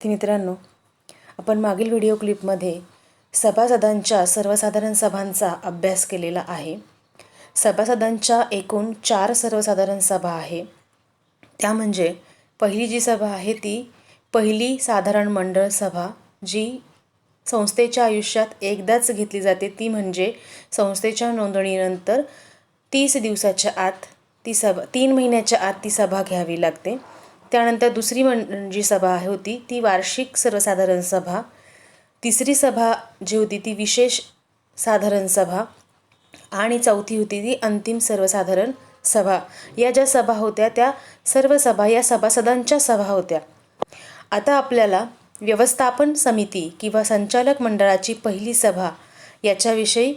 मित्रांनो, आपण मागील व्हिडिओ क्लिपमध्ये सभासदांच्या सर्वसाधारण सभांचा अभ्यास केलेला आहे. सभासदांच्या एकूण 4 सर्वसाधारण सभा आहे. त्या म्हणजे पहिली जी सभा आहे ती पहिली साधारण मंडळ सभा, जी संस्थेच्या आयुष्यात एकदाच घेतली जाते. ती म्हणजे संस्थेच्या नोंदणीनंतर 30 दिवसाच्या आत ती सभा 3 महिन्याच्या आत ती सभा घ्यावी लागते. त्यानंतर दुसरी जी सभा होती ती वार्षिक सर्वसाधारण सभा. तिसरी सभा जी होती ती विशेष साधारण सभा आणि चौथी होती ती अंतिम सर्वसाधारण सभा. या ज्या सभा होत्या त्या सर्व सभा या सभासदांच्या सभा होत्या. आता आपल्याला व्यवस्थापन समिती किंवा संचालक मंडळाची पहिली सभा याच्याविषयी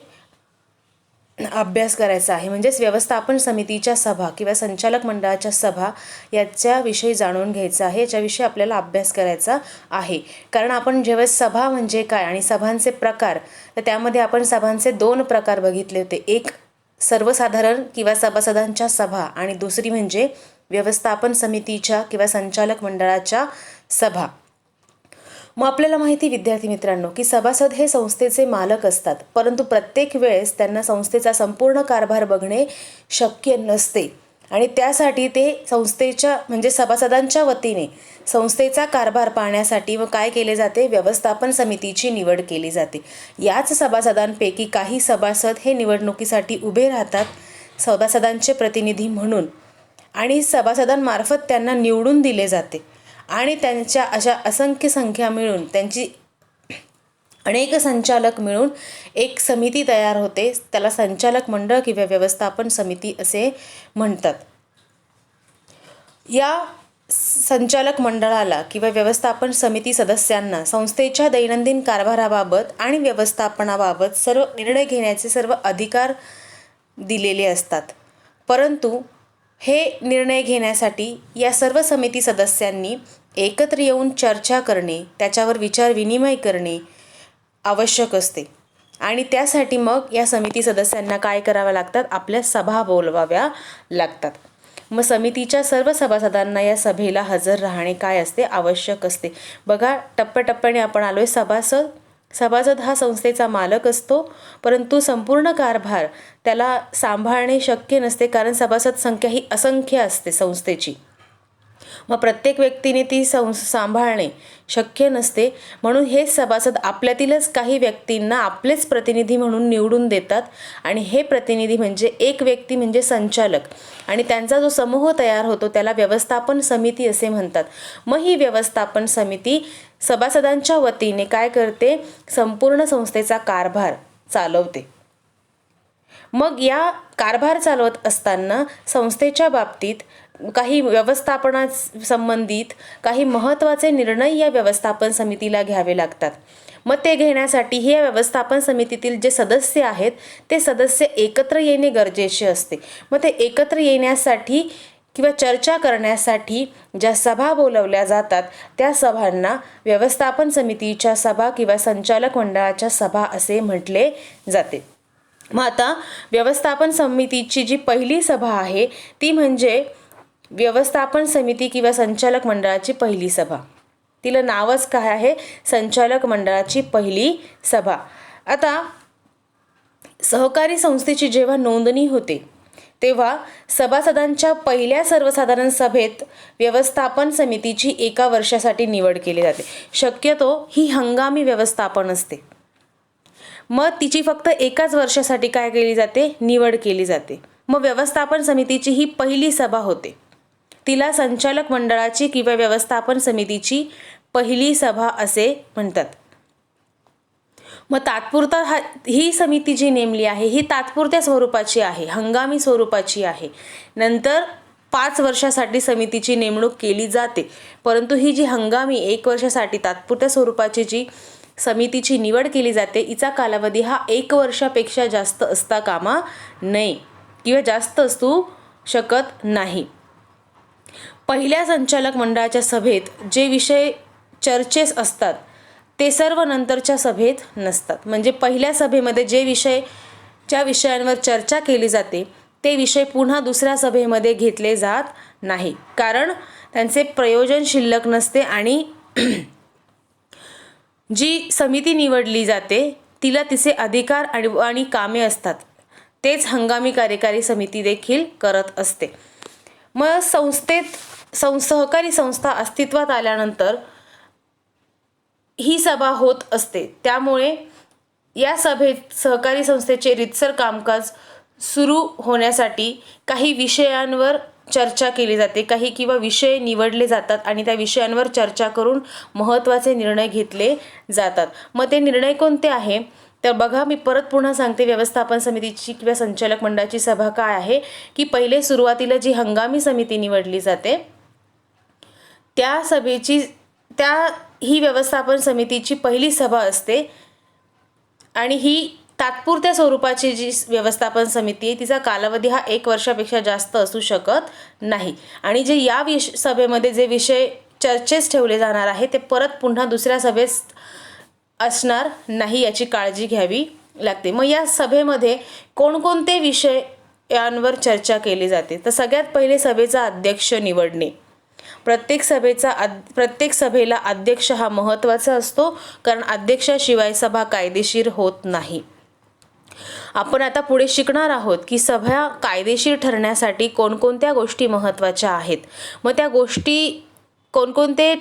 अभ्यास करायचा आहे. म्हणजेच व्यवस्थापन समितीच्या सभा किंवा संचालक मंडळाच्या सभा याच्याविषयी जाणून घ्यायचं आहे. याच्याविषयी आपल्याला अभ्यास करायचा आहे. कारण आपण जेव्हा सभा म्हणजे काय आणि सभांचे प्रकार, तर त्यामध्ये आपण सभांचे 2 प्रकार बघितले होते. एक सर्वसाधारण किंवा सभासदांच्या सभा आणि दुसरी म्हणजे व्यवस्थापन समितीच्या किंवा संचालक मंडळाच्या सभा. मग आपल्याला माहिती विद्यार्थी मित्रांनो की सभासद हे संस्थेचे मालक असतात, परंतु प्रत्येक वेळेस त्यांना संस्थेचा संपूर्ण कारभार बघणे शक्य नसते आणि त्यासाठी ते संस्थेच्या म्हणजे सभासदांच्या वतीने संस्थेचा कारभार पाहण्यासाठी व काय केले जाते, व्यवस्थापन समितीची निवड केली जाते. याच सभासदांपैकी काही सभासद हे निवडणुकीसाठी उभे राहतात सभासदांचे प्रतिनिधी म्हणून आणि सभासदांमार्फत त्यांना निवडून दिले जाते आणि त्यांच्या अशा असंख्य संख्या मिळून त्यांची अनेक संचालक मिळून एक समिती तयार होते. त्याला संचालक मंडळ किंवा व्यवस्थापन समिती असे म्हणतात. या संचालक मंडळाला किंवा व्यवस्थापन समिती सदस्यांना संस्थेच्या दैनंदिन कारभाराबाबत आणि व्यवस्थापनाबाबत सर्व निर्णय घेण्याचे सर्व अधिकार दिलेले असतात. परंतु हे निर्णय घेण्यासाठी या सर्व समिती सदस्यांनी एकत्र येऊन चर्चा करणे, त्याच्यावर विचार विनिमय करणे आवश्यक असते आणि त्यासाठी मग या समिती सदस्यांना काय करावं लागतात, आपल्या सभा बोलवाव्या लागतात. मग समितीच्या सर्व सभासदांना या सभेला हजर राहणे काय असते, आवश्यक असते. बघा, टप्प्याटप्प्याने आपण आलोय. सभासद हा संस्थेचा मालक असतो, परंतु संपूर्ण कारभार त्याला सांभाळणे शक्य नसते कारण सभासद संख्या ही असंख्य असते संस्थेची. मग प्रत्येक व्यक्तीने ती सांभाळणे शक्य नसते. म्हणून हे सभासद आपल्यातीलच काही व्यक्तींना आपलेच प्रतिनिधी म्हणून निवडून देतात आणि हे प्रतिनिधी म्हणजे एक व्यक्ती म्हणजे संचालक आणि त्यांचा जो समूह तयार होतो त्याला व्यवस्थापन समिती असे म्हणतात. मग ही व्यवस्थापन समिती सभासदांच्या वतीने काय करते, संपूर्ण संस्थेचा कारभार चालवते. मग या कारभार चालवत असताना संस्थेच्या बाबतीत काही व्यवस्थापनासंबंधित काही महत्त्वाचे निर्णय या व्यवस्थापन समितीला घ्यावे लागतात. मग ते घेण्यासाठी या व्यवस्थापन समितीतील जे सदस्य आहेत ते सदस्य एकत्र येणे गरजेचे असते. मग ते एकत्र येण्यासाठी किंवा चर्चा करण्यासाठी ज्या सभा बोलवल्या जातात त्या सभांना व्यवस्थापन समितीच्या सभा किंवा संचालक मंडळाच्या सभा असे म्हटले जाते. मग आता व्यवस्थापन समितीची जी पहिली सभा आहे ती म्हणजे व्यवस्थापन समिती किंवा संचालक मंडळाची पहिली सभा. तिला नावच काय आहे, संचालक मंडळाची पहिली सभा. आता सहकारी संस्थेची जेव्हा नोंदणी होते तेव्हा सभासदांच्या पहिल्या सर्वसाधारण सभेत व्यवस्थापन समितीची 1 वर्षासाठी निवड केली जाते. शक्यतो ही हंगामी व्यवस्थापन असते. मग तिची फक्त 1 वर्षासाठी काय केली जाते, निवड केली जाते. मग व्यवस्थापन समितीची ही पहिली सभा होते. तिला संचालक मंडळाची किंवा व्यवस्थापन समितीची पहिली सभा असे म्हणतात. मग तात्पुरता ही समिती जी नेमली आहे ही तात्पुरत्या स्वरूपाची आहे, हंगामी स्वरूपाची आहे. नंतर 5 वर्षासाठी समितीची नेमणूक केली जाते. परंतु ही जी हंगामी 1 वर्षासाठी तात्पुरत्या स्वरूपाची जी समितीची निवड केली जाते हिचा कालावधी हा 1 वर्षापेक्षा जास्त असता कामा नये किंवा जास्त असू शकत नाही. पहिल्या संचालक मंडळाच्या सभेत जे विषय चर्चेस असतात ते सर्व नंतरच्या सभेत नसतात. म्हणजे पहिल्या सभेमध्ये ज्या विषयांवर चर्चा केली जाते ते विषय पुन्हा दुसऱ्या सभेमध्ये घेतले जात नाही कारण त्यांचे प्रयोजन शिल्लक नसते आणि जी समिती निवडली जाते तिला तिचे अधिकार आणि कामे असतात, तेच हंगामी कार्यकारी समिती देखील करत असते. मग सहकारी संस्था अस्तित्वात आल्यानंतर ही सभा होत असते. त्यामुळे या सभेत सहकारी संस्थेचे रीतसर कामकाज सुरू होण्यासाठी काही विषयांवर चर्चा केली जाते, किंवा विषय निवडले जातात आणि त्या विषयांवर चर्चा करून महत्त्वाचे निर्णय घेतले जातात. मग ते निर्णय कोणते आहे तर बघा, मी परत पुन्हा सांगते. व्यवस्थापन समितीची किंवा संचालक मंडळाची सभा काय आहे की पहिले सुरुवातीला जी हंगामी समिती निवडली जाते ही व्यवस्थापन समितीची पहिली सभा असते आणि ही तात्पुरत्या स्वरूपाची जी व्यवस्थापन समिती आहे तिचा कालावधी हा 1 वर्षापेक्षा जास्त असू शकत नाही. आणि जे या सभेमध्ये जे विषय चर्चेस ठेवले जाणार आहे ते परत पुन्हा दुसऱ्या सभेत असणार नाही याची काळजी घ्यावी लागते. मग या सभेमध्ये कोणकोणते विषयांवर चर्चा केली जाते तर सगळ्यात पहिले सभेचा अध्यक्ष निवडणे. प्रत्येक सभेला अध्यक्ष हा महत्त्वाचा असतो, कारण अध्यक्षाशिवाय सभा कायदेशीर होत नाही. आपण आता पुढे शिकणार आहोत की सभा कायदेशीर ठरण्यासाठी कोणकोणत्या गोष्टी महत्त्वाच्या आहेत. मग त्या गोष्टी कोणकोणते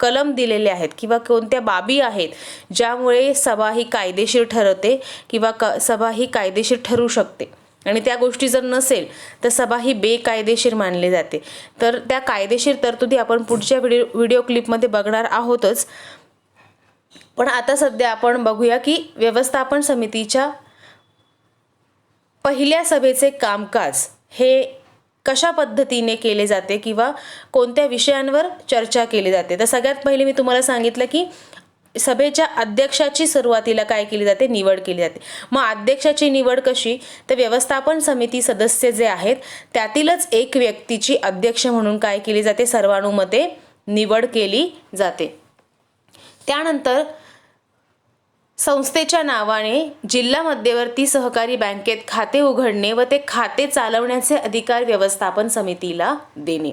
कलम दिलेले आहेत किंवा कोणत्या बाबी आहेत ज्यामुळे सभा ही कायदेशीर ठरते किंवा सभा ही कायदेशीर ठरू शकते. आणि त्या गोष्टी जर नसेल तर सभा ही बेकायदेशीर मानली जाते. तर त्या कायदेशीर तरतुदी आपण पुढच्या व्हिडिओ क्लिपमध्ये बघणार आहोतच. पण आता सध्या आपण बघूया की व्यवस्थापन समितीच्या पहिल्या सभेचे कामकाज हे कशा पद्धतीने केले जाते किंवा कोणत्या विषयांवर चर्चा केली जाते. तर सगळ्यात पहिले मी तुम्हाला सांगितलं की सभेच्या अध्यक्षाची सुरुवातीला काय केली जाते, निवड केली जाते. मग अध्यक्षाची निवड कशी तर व्यवस्थापन समिती सदस्य जे आहेत त्यातीलच एक व्यक्तीची अध्यक्ष म्हणून काय केली जाते, सर्वानुमते निवड केली जाते. त्यानंतर संस्थेच्या नावाने जिल्हा मध्यवर्ती सहकारी बँकेत खाते उघडणे व ते खाते चालवण्याचे अधिकार व्यवस्थापन समितीला देणे.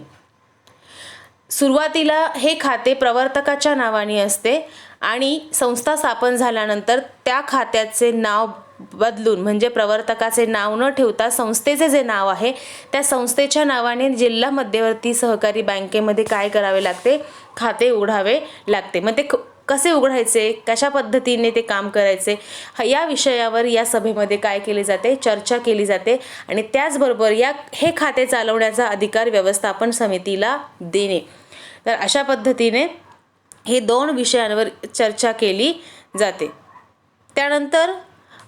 सुरुवातीला हे खाते प्रवर्तकाच्या नावाने असते आणि संस्था स्थापन झाल्यानंतर त्या खात्याचे नाव बदलून म्हणजे प्रवर्तकाचे नाव न ठेवता संस्थेचे जे नाव आहे त्या संस्थेच्या नावाने जिल्हा मध्यवर्ती सहकारी बँकेमध्ये काय करावे लागते, खाते उघडावे लागते. मग ते कसे उघडायचे, कशा पद्धतीने ते काम करायचे या विषयावर या सभेमध्ये काय केले जाते, चर्चा केली जाते. आणि त्याचबरोबर हे खाते चालवण्याचा अधिकार व्यवस्थापन समितीला देणे. तर अशा पद्धतीने हे 2 विषयांवर चर्चा केली जाते. त्यानंतर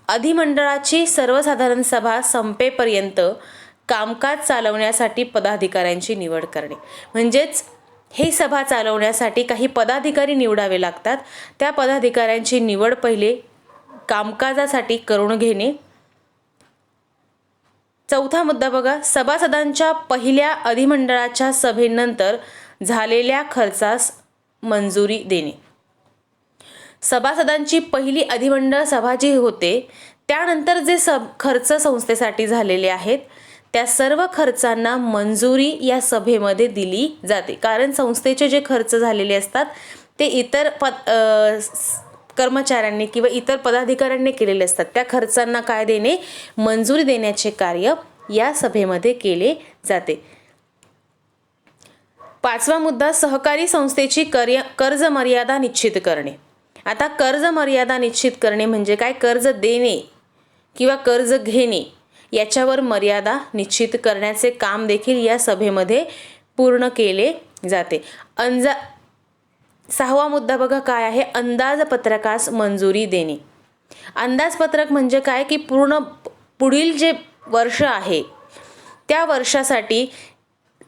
अधिमंडळाची सर्वसाधारण सभा संपेपर्यंत कामकाज चालवण्यासाठी पदाधिकाऱ्यांची निवड करणे. म्हणजेच ही सभा चालवण्यासाठी काही पदाधिकारी निवडावे लागतात. त्या पदाधिकाऱ्यांची निवड पहिले कामकाजासाठी करून घेणे. चौथा मुद्दा बघा, सभासदांच्या पहिल्या अधिमंडळाच्या सभेनंतर झालेल्या खर्चास मंजुरी देणे. सभासदांची पहिली अधिमंडळ सभा जी होते त्यानंतर जे खर्च संस्थेसाठी झालेले आहेत त्या सर्व खर्चांना मंजुरी या सभेमध्ये दिली जाते. कारण संस्थेचे जे खर्च झालेले असतात ते इतर कर्मचाऱ्यांनी किंवा इतर पदाधिकाऱ्यांनी केलेले असतात. त्या खर्चांना काय देणे, मंजुरी देण्याचे कार्य या सभेमध्ये केले जाते. 5वा मुद्दा, सहकारी संस्थेची कर्ज मर्यादा निश्चित करणे. आता कर्ज मर्यादा निश्चित करणे म्हणजे काय, कर्ज देणे किंवा कर्ज घेणे याच्यावर मर्यादा निश्चित करण्याचे काम देखील या सभेमध्ये पूर्ण केले जाते. 6वा मुद्दा बघा काय आहे, अंदाजपत्रकास मंजुरी देणे. अंदाजपत्रक म्हणजे काय की पुढील जे वर्ष आहे त्या वर्षासाठी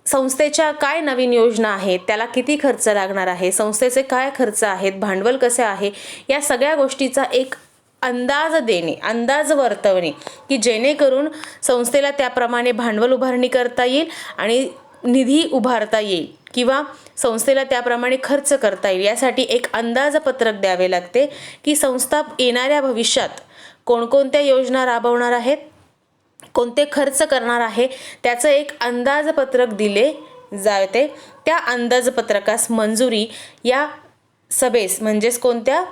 संस्थेच्या काय नवीन योजना आहेत, त्याला किती खर्च लागणार आहे, संस्थेचे काय खर्च आहेत, भांडवल कसे आहे, या सगळ्या गोष्टीचा एक अंदाज देणे, अंदाज वर्तवणे की जेणेकरून संस्थेला त्याप्रमाणे भांडवल उभारणी करता येईल आणि निधी उभारता येईल किंवा संस्थेला त्याप्रमाणे खर्च करता येईल. यासाठी एक अंदाजपत्रक द्यावे लागते की संस्था येणाऱ्या भविष्यात कोणकोणत्या योजना राबवणार आहेत, कोणते खर्च करणार आहे, त्याचं एक अंदाजपत्रक दिले जाते. त्या अंदाजपत्रकास मंजुरी या सभेस म्हणजेच कोणत्या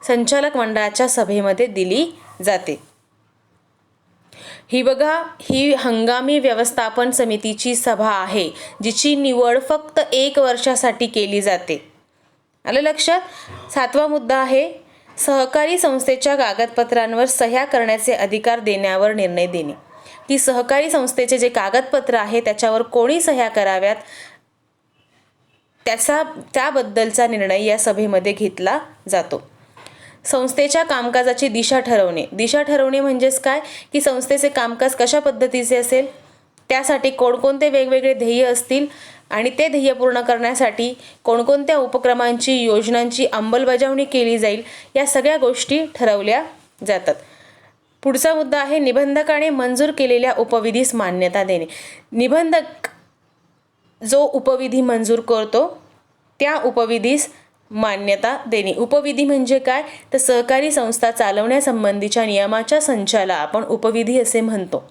संचालक मंडळाच्या सभेमध्ये दिली जाते. ही बघा, ही हंगामी व्यवस्थापन समितीची सभा आहे, जिची निवड फक्त 1 वर्षासाठी केली जाते. आलं लक्षात? 7वा मुद्दा आहे सहकारी संस्थेच्या कागदपत्रांवर सह्या करण्याचे अधिकार देण्यावर निर्णय देणे. की सहकारी संस्थेचे जे कागदपत्र आहे त्याच्यावर कोणी सह्या कराव्यात त्याबद्दलचा निर्णय या सभेमध्ये घेतला जातो. संस्थेच्या कामकाजाची दिशा ठरवणे. दिशा ठरवणे म्हणजेच काय की संस्थेचे कामकाज कशा पद्धतीचे असेल, त्यासाठी कोणकोणते वेगवेगळे ध्येय असतील आणि ते ध्येय पूर्ण करण्यासाठी कोणकोणत्या उपक्रमांची योजनांची अंमलबजावणी केली जाईल, या सगळ्या गोष्टी ठरवल्या जातात. पुढचा मुद्दा आहे निबंधकाने मंजूर केलेल्या उपविधीस मान्यता देणे. निबंधक जो उपविधी मंजूर करतो त्या उपविधीस मान्यता देणे. उपविधी म्हणजे काय तर सहकारी संस्था चालवण्यासंबंधीच्या नियमाच्या संचाला आपण उपविधी असे म्हणतो.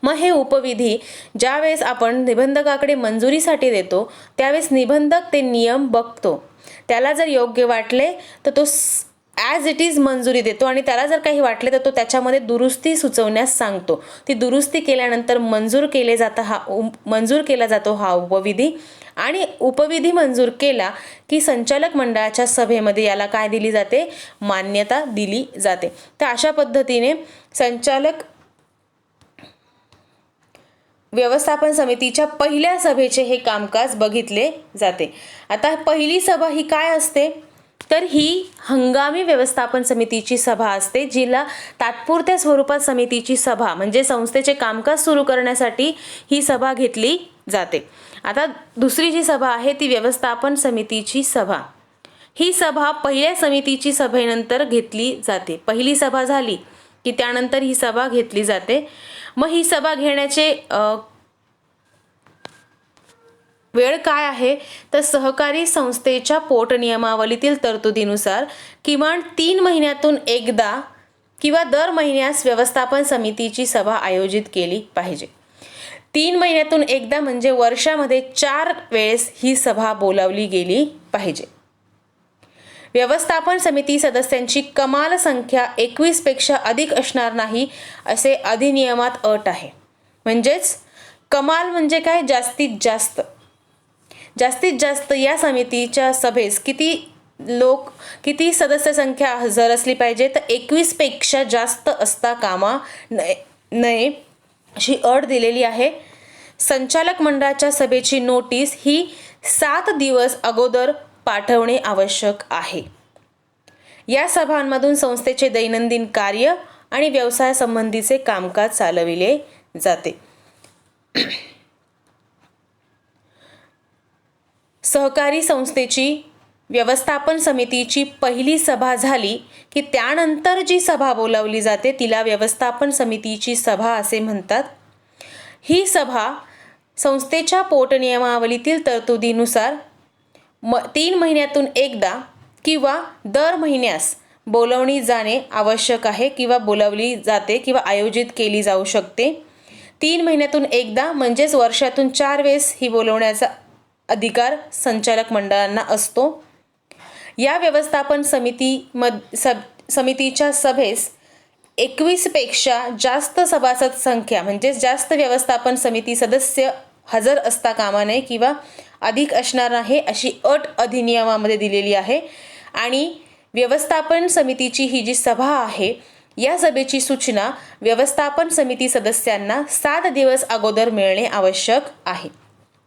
मग हे उपविधी ज्यावेळेस आपण निबंधकाकडे मंजुरीसाठी देतो त्यावेळेस निबंधक ते नियम बघतो, त्याला जर योग्य वाटले तर तो ॲज इट इज मंजुरी देतो आणि त्याला जर काही वाटले तर तो त्याच्यामध्ये दुरुस्ती सुचवण्यास सांगतो. ती दुरुस्ती केल्यानंतर मंजूर केला जातो हा उपविधी. आणि उपविधी मंजूर केला की संचालक मंडळाच्या सभेमध्ये याला काय दिली जाते, मान्यता दिली जाते. तर अशा पद्धतीने संचालक व्यवस्थापन समितीच्या पहिल्या सभेचे हे कामकाज बघितले जाते. आता पहिली सभा ही काय असते तर ही हंगामी व्यवस्थापन समितीची सभा असते, जिला तात्पुरत्या स्वरूपात समितीची सभा म्हणजे संस्थेचे कामकाज सुरू करण्यासाठी ही सभा घेतली जाते. आता दुसरी जी सभा आहे ती व्यवस्थापन समितीची सभा. ही सभा पहिल्या समितीची सभेनंतर घेतली जाते. पहिली सभा झाली की त्यानंतर ही सभा घेतली जाते. मग ही सभा घेण्याचे वेळ काय आहे तर सहकारी संस्थेच्या पोटनियमावलीतील तरतुदीनुसार किमान 3 महिन्यातून एकदा किंवा दर महिन्यास व्यवस्थापन समितीची सभा आयोजित केली पाहिजे. 3 महिन्यातून एकदा म्हणजे वर्षामध्ये 4 वेळेस ही सभा बोलावली गेली पाहिजे. व्यवस्थापन समिती सदस्यांची कमाल संख्या 21 पेक्षा अधिक असणार नाही असे अधिनियमात अट आहे. म्हणजेच कमाल म्हणजे काय, जास्तीत जास्त या समितीच्या सभेस किती सदस्य संख्या हजर असली पाहिजे तर 21 पेक्षा जास्त असता कामा नये अशी अट दिलेली आहे. संचालक मंडळाच्या सभेची नोटीस ही 7 दिवस अगोदर पाठवणे आवश्यक आहे. या सभांमधून संस्थेचे दैनंदिन कार्य आणि व्यवसायासंबंधीचे कामकाज चालविले जाते. सहकारी संस्थेची व्यवस्थापन समितीची पहिली सभा झाली की त्यानंतर जी सभा बोलावली जाते तिला व्यवस्थापन समितीची सभा असे म्हणतात. ही सभा संस्थेच्या पोटनियमावलीतील तरतुदीनुसार 3 महिन्यातून एकदा किंवा दर महिन्यास बोलावणी जाणे आवश्यक आहे किंवा बोलावली जाते किंवा आयोजित केली जाऊ शकते. 3 महिन्यातून एकदा म्हणजेच वर्षातून 4 वेळेस ही बोलवण्याचा अधिकार संचालक मंडळांना असतो. या व्यवस्थापन समितीच्या सभेस 21 पेक्षा जास्त सभासद संख्या म्हणजे जास्त व्यवस्थापन समिती सदस्य हजर असता कामा नये किंवा अधिक असणार आहे अशी अट अधिनियमामध्ये दिलेली आहे. आणि व्यवस्थापन समितीची ही जी सभा आहे या सभेची सूचना व्यवस्थापन समिती सदस्यांना 7 दिवस अगोदर मिळणे आवश्यक आहे.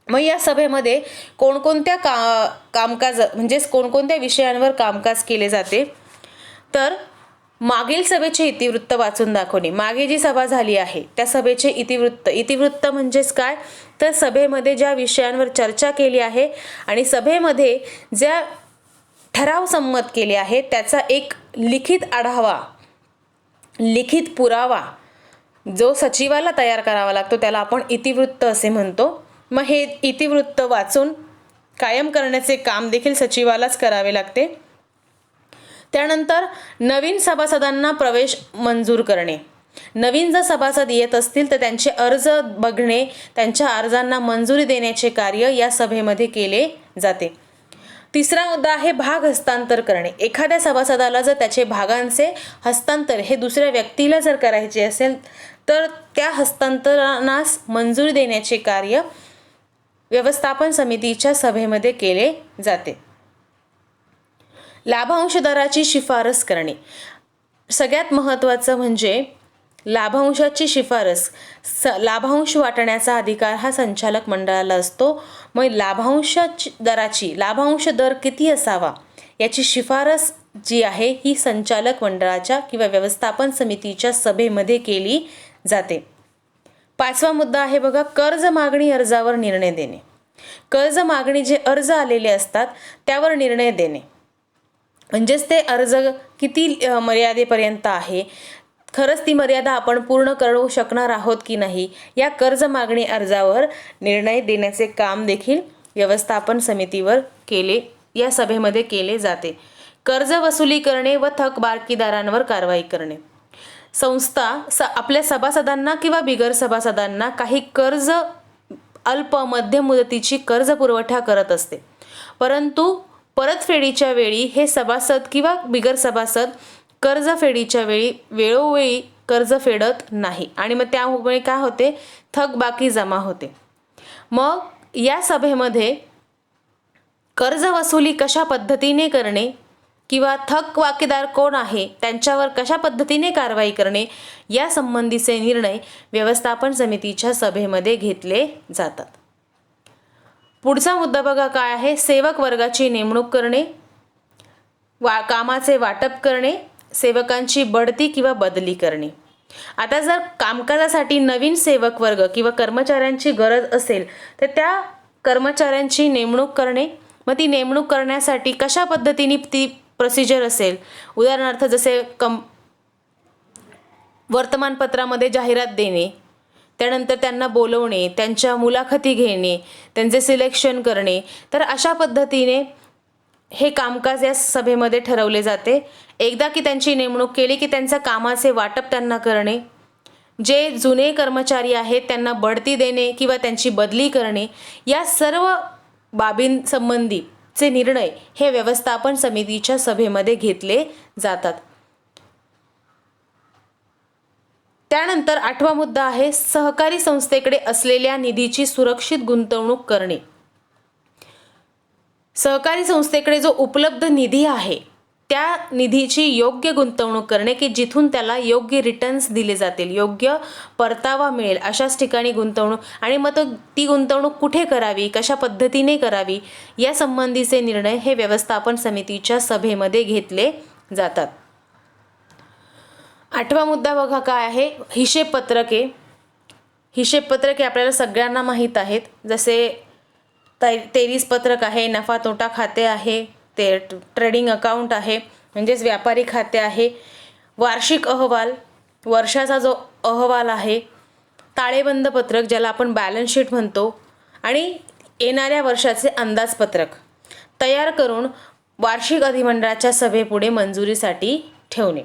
मग या सभेमध्ये कोणकोणत्या कामकाज म्हणजेच कोणकोणत्या विषयांवर कामकाज केले जाते तर मागील सभेचे इतिवृत्त वाचून दाखवणे. मागे जी सभा झाली आहे त्या सभेचे इतिवृत्त म्हणजेच काय तर सभेमध्ये ज्या विषयांवर चर्चा केली आहे आणि सभेमध्ये ज्या ठराव संमत केले आहेत त्याचा एक लिखित आढावा, लिखित पुरावा जो सचिवाला तयार करावा लागतो त्याला आपण इतिवृत्त असे म्हणतो. मग हे इतिवृत्त वाचून कायम करण्याचे काम देखील सचिवालाच करावे लागते. त्यानंतर नवीन सभासदांना प्रवेश मंजूर करणे. नवीन जर सभासद येत असतील तर त्यांचे अर्ज बघणे, त्यांच्या अर्जांना मंजुरी देण्याचे कार्य या सभेमध्ये केले जाते. तिसरा मुद्दा आहे भाग हस्तांतर करणे. एखाद्या सभासदाला जर त्याचे भागांचे हस्तांतर हे दुसऱ्या व्यक्तीला जर करायचे असेल तर त्या हस्तांतरणास मंजुरी देण्याचे कार्य व्यवस्थापन समितीच्या सभेमध्ये केले जाते. लाभांश दराची शिफारस करणे. सगळ्यात महत्त्वाचं म्हणजे लाभांशाची शिफारस. लाभांश वाटण्याचा अधिकार हा संचालक मंडळाला असतो. मग लाभांश दर किती असावा याची शिफारस जी आहे ही संचालक मंडळाच्या किंवा व्यवस्थापन समितीच्या सभेमध्ये केली जाते. पाचवा मुद्दा आहे बघा, कर्ज मागणी अर्जावर निर्णय देणे. कर्ज मागणी जे अर्ज आलेले असतात त्यावर निर्णय देणे. म्हणजेच ते अर्ज किती मर्यादेपर्यंत आहे, खरंच ती मर्यादा आपण पूर्ण करू शकणार आहोत की नाही, या कर्ज मागणी अर्जावर निर्णय देण्याचे काम देखील व्यवस्थापन समितीवर या सभेमध्ये केले जाते. कर्ज वसुली करणे व थकबाकीदारांवर कारवाई करणे. संस्था आपल्या सभासदांना किंवा बिगर सभासदांना काही कर्ज अल्प मध्यम मुदतीची कर्ज पुरवठा करत असते, परंतु परतफेडीच्या वेळी हे सभासद किंवा बिगर सभासद कर्जफेडीच्या वेळी वेळोवेळी कर्ज फेडत नाही आणि मग त्यामुळे काय होते, थकबाकी जमा होते. मग या सभेमध्ये कर्ज वसुली कशा पद्धतीने करणे किंवा थकबाकीदार कोण आहे त्यांच्यावर कशा पद्धतीने कारवाई करणे या संबंधीचे निर्णय व्यवस्थापन समितीच्या सभेमध्ये घेतले जातात. पुढचा मुद्दा बघा काय आहे, सेवक वर्गाची नेमणूक करणे, कामाचे वाटप करणे, सेवकांची बढती किंवा बदली करणे. आता जर कामकाजासाठी नवीन सेवक वर्ग किंवा कर्मचाऱ्यांची गरज असेल तर त्या कर्मचाऱ्यांची नेमणूक करणे. मग ती नेमणूक करण्यासाठी कशा पद्धतीने ती प्रोसिजर असेल, उदाहरणार्थ जसे वर्तमानपत्रामध्ये जाहिरात देणे, त्यानंतर त्यांना बोलवणे, त्यांच्या मुलाखती घेणे, त्यांचे सिलेक्शन करणे. तर अशा पद्धतीने हे कामकाज या सभेमध्ये ठरवले जाते. एकदा की त्यांची नेमणूक केली की त्यांच्या कामाचे वाटप त्यांना करणे, जे जुने कर्मचारी आहेत त्यांना बढती देणे किंवा त्यांची बदली करणे, या सर्व बाबींसंबंधीचे निर्णय हे व्यवस्थापन समितीच्या सभेमध्ये घेतले जातात. त्यानंतर आठवा मुद्दा आहे, सहकारी संस्थेकडे असलेल्या निधीची सुरक्षित गुंतवणूक करणे. सहकारी संस्थेकडे जो उपलब्ध निधी आहे त्या निधीची योग्य गुंतवणूक करणे की जिथून त्याला योग्य रिटर्न्स दिले जातील, योग्य परतावा मिळेल अशाच ठिकाणी गुंतवणूक, आणि मग ती गुंतवणूक कुठे करावी, कशा पद्धतीने करावी या संबंधीचे निर्णय हे व्यवस्थापन समितीच्या सभेमध्ये घेतले जातात. आठवा मुद्दा बघा काय आहे, हिशेबपत्रके. हिशेबपत्रके आपल्याला सगळ्यांना माहीत आहेत. जसे 23 पत्रक आहे, नफा तोटा खाते आहे, ते ट्रेडिंग अकाउंट आहे म्हणजेच व्यापारी खाते आहे, वार्षिक अहवाल, वर्षाचा जो अहवाल आहे, ताळेबंद पत्रक ज्याला आपण बॅलन्स शीट म्हणतो, आणि येणाऱ्या वर्षाचे अंदाजपत्रक तयार करून वार्षिक अधिमंडळाच्या सभेपुढे मंजुरीसाठी ठेवणे.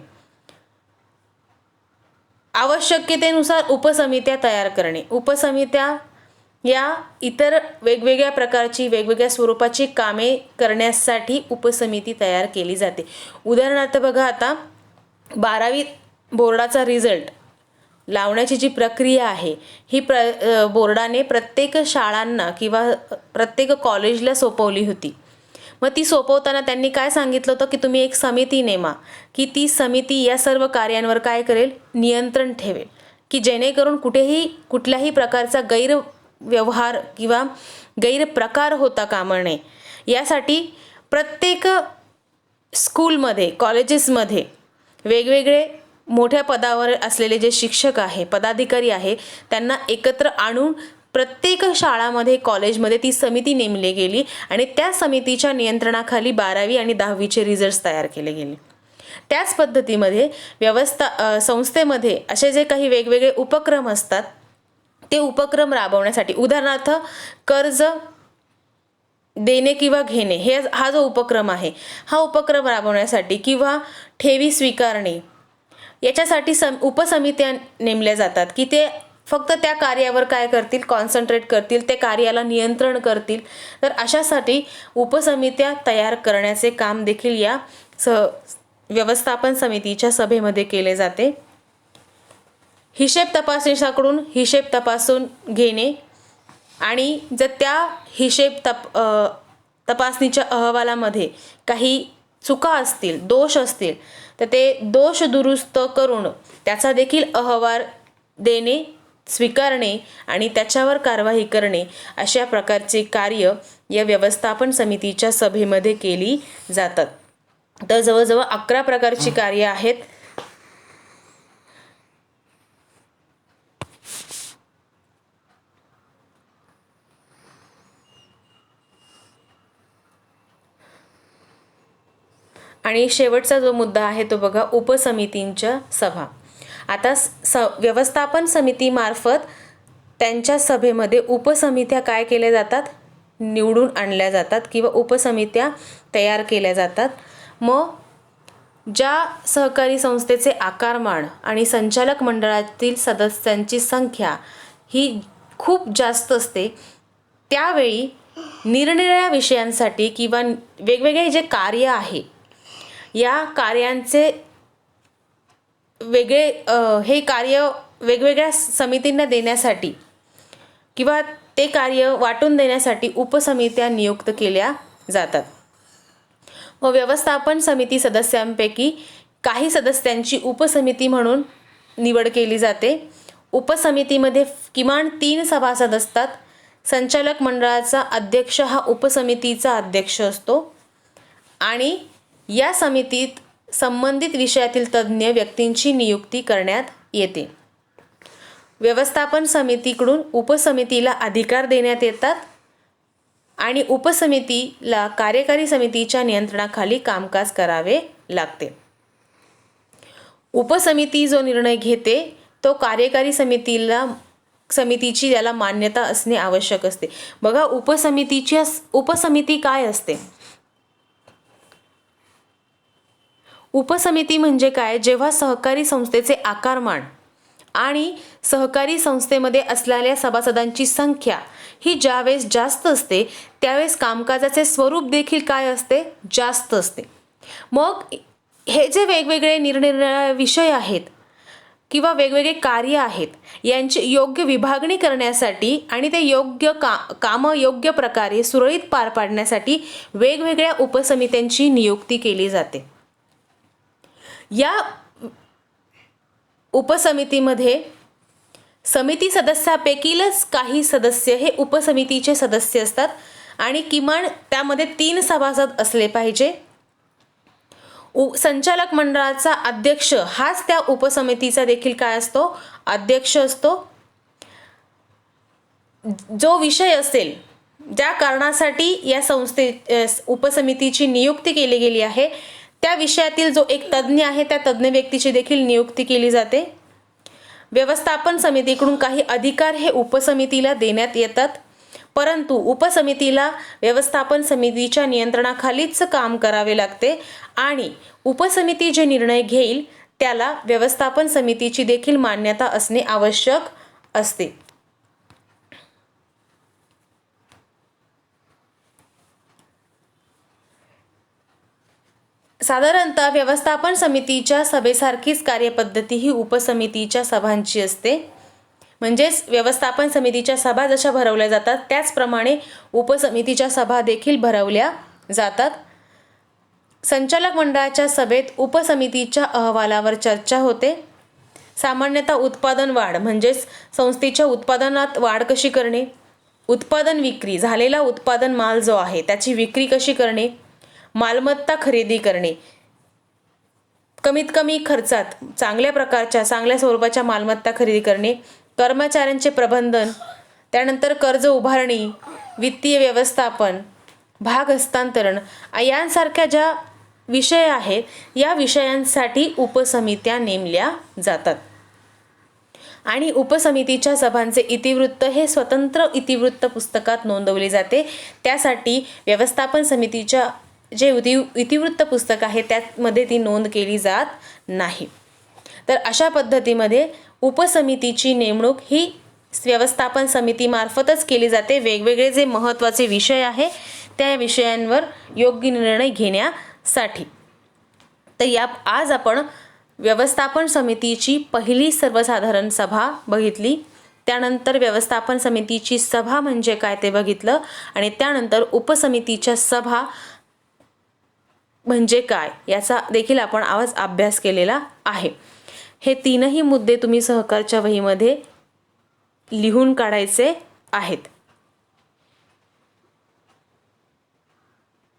आवश्यकतेनुसार उपसमित्या तयार करणे. उपसमित्या या इतर वेगवेगळ्या प्रकारची वेगवेगळ्या स्वरूपाची कामे करण्यासाठी उपसमिती तयार केली जाते. उदाहरणार्थ बघा, आता 12वी बोर्डाचा रिझल्ट लावण्याची जी प्रक्रिया आहे ही बोर्डाने प्रत्येक शाळांना किंवा प्रत्येक कॉलेजला सोपवली होती. मग ती सोपवताना त्यांनी काय सांगितलं होतं की तुम्ही एक समिती नेमा की ती समिती या सर्व कार्यांवर काय करेल, नियंत्रण ठेवेल, की जेणेकरून कुठल्याही प्रकारचा गैरव्यवहार किंवा गैरप्रकार होता कामा नये. यासाठी प्रत्येक स्कूलमध्ये, कॉलेजेसमध्ये वेगवेगळे मोठ्या पदावर असलेले जे शिक्षक आहे, पदाधिकारी आहे, त्यांना एकत्र आणून प्रत्येक शाळामध्ये, कॉलेजमध्ये ती समिती नेमली गेली आणि त्या समितीच्या नियंत्रणाखाली 12वी आणि 10वीचे रिझल्ट्स तयार केले गेले. त्याच पद्धतीमध्ये संस्थेमध्ये असे जे काही वेगवेगळे उपक्रम असतात ते उपक्रम राबवण्यासाठी, उदाहरणार्थ कर्ज देणे किंवा घेणे हा जो उपक्रम आहे, हा उपक्रम राबवण्यासाठी किंवा ठेवी स्वीकारणे याच्यासाठी उपसमित्या नेमल्या जातात की ते फक्त त्या कार्यावर काय करतील, कॉन्सन्ट्रेट करतील, ते कार्याला नियंत्रण करतील. तर अशासाठी उपसमित्या तयार करण्याचे काम देखील या व्यवस्थापन समितीच्या सभेमध्ये केले जाते. हिशेब तपासनीसाकडून हिशेब तपासून घेणे आणि जर त्या हिशेब तपासणीच्या अहवालामध्ये काही चुका असतील, दोष असतील, तर ते दोष दुरुस्त करून त्याचा देखील अहवाल देणे, स्वीकारणे आणि त्याच्यावर कारवाई करणे, अशा प्रकारचे कार्य या व्यवस्थापन समितीच्या सभेमध्ये केली जातात. तर जवळजवळ 11 प्रकारची कार्य आहेत. आणि शेवटचा जो मुद्दा आहे तो बघा, उपसमितींच्या सभा. आता व्यवस्थापन समितीमार्फत त्यांच्या सभेमध्ये उपसमित्या काय केल्या जातात, निवडून आणल्या जातात किंवा उपसमित्या तयार केल्या जातात. मग ज्या सहकारी संस्थेचे आकारमान आणि संचालक मंडळातील सदस्यांची संख्या ही खूप जास्त असते, त्यावेळी निरनिराळ्या विषयांसाठी किंवा वेगवेगळे जे कार्य आहे या कार्यांचे हे कार्य वेगवेगळ्या समितींना देण्यासाठी किंवा ते कार्य वाटून देण्यासाठी उपसमित्या नियुक्त केल्या जातात. व व्यवस्थापन समिती सदस्यांपैकी काही सदस्यांची उपसमिती म्हणून निवड केली जाते. उपसमितीमध्ये किमान 3 सभासद असतात. संचालक मंडळाचा अध्यक्ष हा उपसमितीचा अध्यक्ष असतो आणि या समितीत संबंधित विषयातील तज्ज्ञ व्यक्तींची नियुक्ती करण्यात येते. व्यवस्थापन समितीकडून उपसमितीला अधिकार देण्यात येतात आणि उपसमितीला कार्यकारी समितीच्या नियंत्रणाखाली कामकाज करावे लागते. उपसमिती जो निर्णय घेते तो कार्यकारी समितीची त्याला मान्यता असणे आवश्यक असते. बघा, उपसमिती काय असते? उपसमिती म्हणजे काय? जेव्हा सहकारी संस्थेचे आकारमान आणि सहकारी संस्थेमध्ये असलेल्या सभासदांची संख्या ही ज्यावेळेस जास्त असते त्यावेळेस कामकाजाचे स्वरूप देखील काय असते? जास्त असते. मग हे जे वेगवेगळे निरनिराळे विषय आहेत किंवा वेगवेगळे कार्य आहेत यांची योग्य विभागणी करण्यासाठी आणि ते कामं योग्य प्रकारे सुरळीत पार पाडण्यासाठी वेगवेगळ्या उपसमित्यांची नियुक्ती केली जाते. या उपसमितीमध्ये समिती सदस्यापैकीच काही सदस्य हे उपसमितीचे सदस्य असतात आणि किमान त्यामध्ये 3 सभासद असले पाहिजे. संचालक मंडळाचा अध्यक्ष हाच त्या उपसमितीचा देखील काय असतो? अध्यक्ष असतो. जो विषय असेल, ज्या कारणासाठी या उपसमितीची नियुक्ती केली गेली आहे त्या विषयातील जो एक तज्ज्ञ आहे त्या तज्ज्ञ व्यक्तीची देखील नियुक्ती केली जाते. व्यवस्थापन समितीकडून काही अधिकार हे उपसमितीला देण्यात येतात, परंतु उपसमितीला व्यवस्थापन समितीच्या नियंत्रणाखालीच काम करावे लागते आणि उपसमिती जे निर्णय घेईल त्याला व्यवस्थापन समितीची देखील मान्यता असणे आवश्यक असते. साधारणतः व्यवस्थापन समितीच्या सभेसारखीच कार्यपद्धती ही उपसमितीच्या सभांची असते. म्हणजेच व्यवस्थापन समितीच्या सभा जशा भरवल्या जातात त्याचप्रमाणे उपसमितीच्या सभा देखील भरवल्या जातात. संचालक मंडळाच्या सभेत उपसमितीच्या अहवालावर चर्चा होते. सामान्यतः उत्पादन वाढ म्हणजेच संस्थेच्या उत्पादनात वाढ कशी करणे, उत्पादन विक्री, झालेला उत्पादन माल जो आहे त्याची विक्री कशी करणे, मालमत्ता खरेदी करणे, कमीत कमी खर्चात चांगल्या स्वरूपाच्या मालमत्ता खरेदी करणे, कर्मचाऱ्यांचे प्रबंधन, त्यानंतर कर्ज उभारणी, वित्तीय व्यवस्थापन, भाग हस्तांतरण यांसारख्या ज्या विषय आहेत या विषयांसाठी उपसमित्या नेमल्या जातात. आणि उपसमितीच्या सभांचे इतिवृत्त हे स्वतंत्र इतिवृत्त पुस्तकात नोंदवले जाते. त्यासाठी व्यवस्थापन समितीच्या जे इतिवृत्त पुस्तक आहे त्यामध्ये ती नोंद केली जात नाही. तर अशा पद्धतीमध्ये उपसमितीची नेमणूक ही व्यवस्थापन समितीमार्फतच केली जाते. वेगवेगळे जे महत्त्वाचे विषय आहे त्या विषयांवर योग्य निर्णय घेण्यासाठी. तर आज आपण व्यवस्थापन समितीची पहिली सर्वसाधारण सभा बघितली, त्यानंतर व्यवस्थापन समितीची सभा म्हणजे काय ते बघितलं, आणि त्यानंतर उपसमितीच्या सभा म्हणजे काय याचा देखील आपण आज अभ्यास केलेला आहे. हे तीनही मुद्दे तुम्ही सहकारच्या वहीमध्ये लिहून काढायचे आहेत.